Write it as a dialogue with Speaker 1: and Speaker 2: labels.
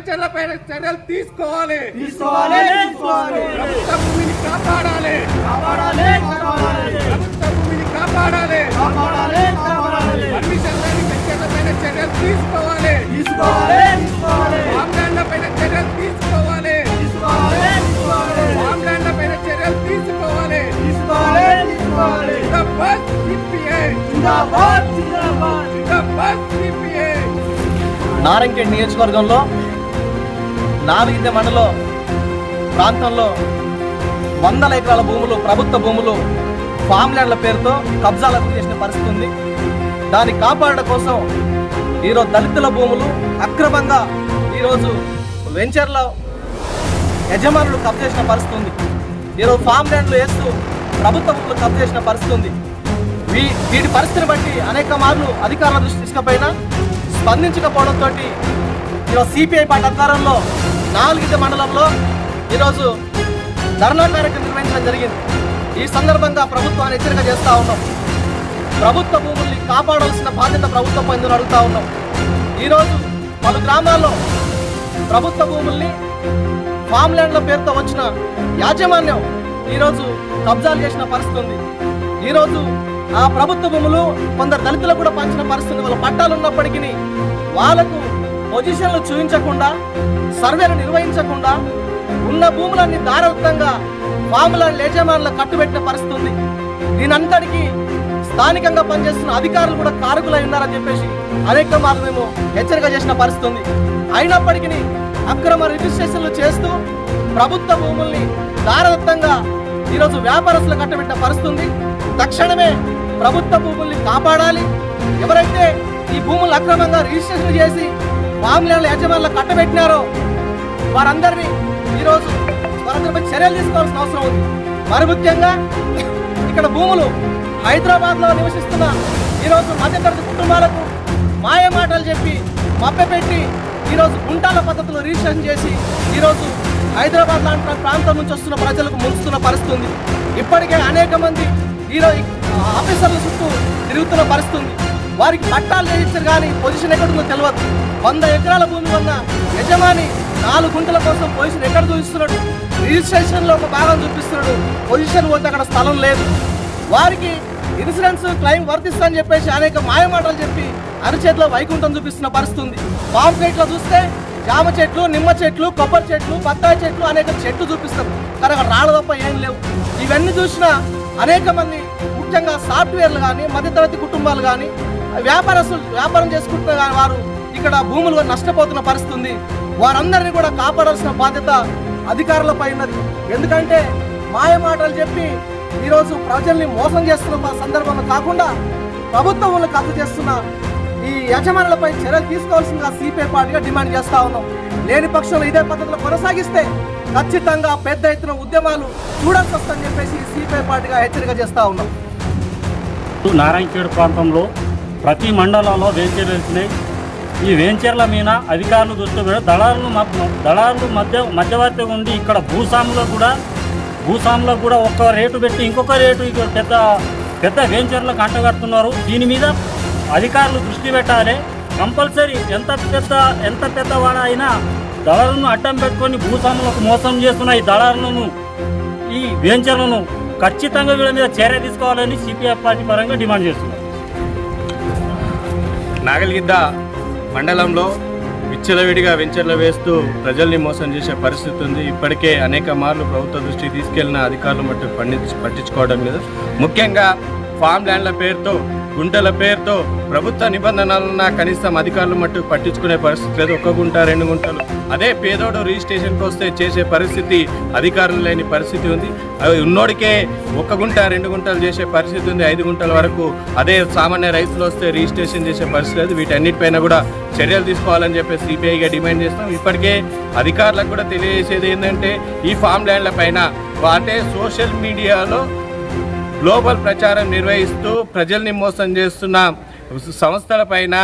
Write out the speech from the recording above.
Speaker 1: వెంచర్లపైన చర్యలు తీసుకోవాలి.
Speaker 2: ప్రభుత్వ
Speaker 1: భూమిని కాపాడాలి. ప్రభుత్వ భూమిని కాపాడాలి. పర్మిషన్ లేని వెంచర్లపైన చర్యలు తీసుకోవాలి. వామ్లాండ్లపైన చర్యలు తీసుకోవాలి. వామ్లాండ్లపైన చర్యలు తీసుకోవాలి. జిందాబాద్ సిపిఐ. జిందాబాద్ సిపిఐ.
Speaker 2: నారాయణఖేడ్ నియోజకవర్గంలో 4 మండలం ప్రాంతంలో వందల ఎకరాల భూములు, ప్రభుత్వ భూములు ఫామ్ ల్యాండ్ల పేరుతో కబ్జాలకు చేసిన పరిస్థితి ఉంది. దాన్ని కాపాడడం కోసం ఈరోజు దళితుల భూములు అక్రమంగా ఈరోజు వెంచర్ల యజమానులు కబ్జా చేసిన పరిస్థితి ఉంది. ఈరోజు ఫామ్ ల్యాండ్లు వేస్తూ ప్రభుత్వ భూములు కబ్జా చేసిన పరిస్థితి ఉంది. వీటి పరిస్థితిని బట్టి అనేక మార్లు అధికారుల దృష్టి తీసుకపోయినా స్పందించకపోవడంతో ఈరోజు సిపిఐ పార్టీ ఆధ్వర్యంలో 4 మండలంలో ఈరోజు ధర్నా కార్యక్రమం నిర్వహించడం జరిగింది. ఈ సందర్భంగా ప్రభుత్వాన్ని హెచ్చరిక చేస్తూ ఉన్నాం. ప్రభుత్వ భూముల్ని కాపాడాల్సిన బాధ్యత ప్రభుత్వం పైన అడుగుతూ ఉన్నాం. ఈరోజు పలు గ్రామాల్లో ప్రభుత్వ భూముల్ని ఫామ్ ల్యాండ్ల పేరుతో వచ్చిన యాజమాన్యం ఈరోజు కబ్జాలు చేసిన పరిస్థితి ఉంది. ఈరోజు ఆ ప్రభుత్వ భూములు కొందరు దళితులకు కూడా పంచిన పరిస్థితి. వాళ్ళ పట్టాలు ఉన్నప్పటికీ వాళ్ళకు పొజిషన్లు చూపించకుండా, సర్వేలు నిర్వహించకుండా ఉన్న భూములన్నీ దారవృత్తంగా ఫామ్ ల్యాండ్ యజమానులకు కట్టుబెట్టిన పరిస్థితి ఉంది. దీనంతటికీ స్థానికంగా పనిచేస్తున్న అధికారులు కూడా కారకులై ఉన్నారని చెప్పేసి అనేక మార్లు మేము హెచ్చరిక చేసిన పరిస్థితి ఉంది. అయినప్పటికీ అక్రమ రిజిస్ట్రేషన్లు చేస్తూ ప్రభుత్వ భూముల్ని దారవృత్తంగా ఈరోజు వ్యాపారస్తులు కట్టబెట్టిన పరిస్థితి ఉంది. తక్షణమే ప్రభుత్వ భూముల్ని కాపాడాలి. ఎవరైతే ఈ భూములు అక్రమంగా రిజిస్ట్రేషన్ చేసి ఫామ్ ల్యాండ్ యజమానులు కట్టబెట్టినారో వారందరినీ ఈరోజు వారందరిపై చర్యలు తీసుకోవాల్సిన అవసరం ఉంది. మరి ముఖ్యంగా ఇక్కడ భూములు హైదరాబాద్లో నివసిస్తున్న ఈరోజు మధ్యతరగతి కుటుంబాలకు మాయ మాటలు చెప్పి మభ్యపెట్టి ఈరోజు గుంటాల పద్ధతిలో రిజిస్ట్రేషన్ చేసి ఈరోజు హైదరాబాద్ లాంటి ప్రాంతం నుంచి వస్తున్న ప్రజలకు ముంచుతున్న పరిస్థితి ఉంది. ఇప్పటికే అనేక మంది ఈరోజు ఆఫీసర్ల చుట్టూ తిరుగుతున్న పరిస్థితి ఉంది. వారికి పట్టాలు చేయించారు కానీ పొజిషన్ ఎక్కడుందో తెలియదు. 100 ఎకరాల భూమి ఉన్న యజమాని 4 గుంటల కోసం పొజిషన్ ఎక్కడ చూపిస్తున్నాడు? రిజిస్ట్రేషన్లో ఒక భాగం చూపిస్తున్నాడు. పొజిషన్ పోతే అక్కడ స్థలం లేదు. వారికి ఇన్సూరెన్స్ క్లెయిమ్ వర్తిస్తుందని చెప్పేసి అనేక మాయమాటలు చెప్పి అరచేతిలో వైకుంఠం చూపిస్తున్న పరిస్థితి ఉంది. పాంప్లెట్లో చూస్తే జామ చెట్లు, నిమ్మ చెట్లు, కొబ్బరి చెట్లు, బత్తాయి చెట్లు అనేక చెట్లు చూపిస్తారు. కానీ అక్కడ రాళ్ళ తప్ప ఏం లేవు. ఇవన్నీ చూసిన అనేక మంది ముఖ్యంగా సాఫ్ట్వేర్లు కానీ, మధ్యతరగతి కుటుంబాలు కానీ, వ్యాపారం చేసుకుంటున్న వారు ఇక్కడ భూములు నష్టపోతున్న పరిస్థితి ఉంది. వారందరినీ కూడా కాపాడాల్సిన బాధ్యత అధికారులపై ఉన్నది. ఎందుకంటే మాయ మాటలు చెప్పి ఈరోజు ప్రజల్ని మోసం చేస్తున్న సందర్భంలో కాకుండా ప్రభుత్వంలో ఖర్చు చేస్తున్న ఈ యజమానులపై చర్యలు తీసుకోవాల్సిందిగా సిపిఐ పార్టీగా డిమాండ్ చేస్తా ఉన్నాం. లేని పక్షంలో ఇదే పద్ధతిలో కొనసాగిస్తే ఖచ్చితంగా పెద్ద ఎత్తున ఉద్యమాలు చూడాల్సి వస్తుందని చెప్పేసి సిపిఐ పార్టీగా హెచ్చరిక చేస్తా ఉన్నాం.
Speaker 3: నారాయణఖేడ్ ప్రాంతంలో ప్రతి మండలంలో వెంచర్లు వెళ్తున్నాయి. ఈ వెంచర్ల మీద అధికారులు దృష్టి పెట్టి దళారులు మధ్యవర్తిగా ఉండి ఇక్కడ భూస్వాములకు కూడా ఒక రేటు పెట్టి ఇంకొక రేటు ఇక్కడ పెద్ద వెంచర్లకు అంటగడుతున్నారు. దీని మీద అధికారులు దృష్టి పెట్టాలి. కంపల్సరీ ఎంత పెద్దవాడ అయినా దళారులను అడ్డం పెట్టుకొని భూస్వాములకు మోసం చేస్తున్న ఈ దళారులను, ఈ వెంచర్లను ఖచ్చితంగా వీళ్ళ మీద చర్య తీసుకోవాలని సిపిఐ పార్టీ పరంగా డిమాండ్ చేస్తున్నారు.
Speaker 4: నాగల్గిద్ద మండలంలో విచ్చలవిడిగా వెంచర్లు వేస్తూ ప్రజల్ని మోసం చేసే పరిస్థితి ఉంది. ఇప్పటికే అనేక మార్లు ప్రభుత్వ దృష్టికి తీసుకెళ్లిన అధికారులు మట్టు పట్టించుకోవడం లేదు. ముఖ్యంగా ఫామ్ ల్యాండ్ల పేరుతో, గుంటల పేరుతో ప్రభుత్వ నిబంధనలున్న కనీసం అధికారులు మట్టు పట్టించుకునే పరిస్థితి లేదు. 1 గుంట 2 గుంటలు అదే పేదోడు రిజిస్ట్రేషన్కి వస్తే చేసే పరిస్థితి అధికారులు లేని పరిస్థితి ఉంది. ఉన్నోడికే 1 గుంట 2 గుంటలు చేసే పరిస్థితి ఉంది. 5 గుంటల వరకు అదే సామాన్య రైతులు వస్తే రిజిస్ట్రేషన్ చేసే పరిస్థితి లేదు. వీటన్నిటిపైన కూడా చర్యలు తీసుకోవాలని చెప్పి సిపిఐగా డిమాండ్ చేస్తాం. ఇప్పటికే అధికారులకు కూడా తెలియజేసేది ఏంటంటే ఈ ఫామ్ ల్యాండ్ల పైన అంటే సోషల్ మీడియాలో గ్లోబల్ ప్రచారం నిర్వహిస్తూ ప్రజల్ని మోసం చేస్తున్న సంస్థల పైన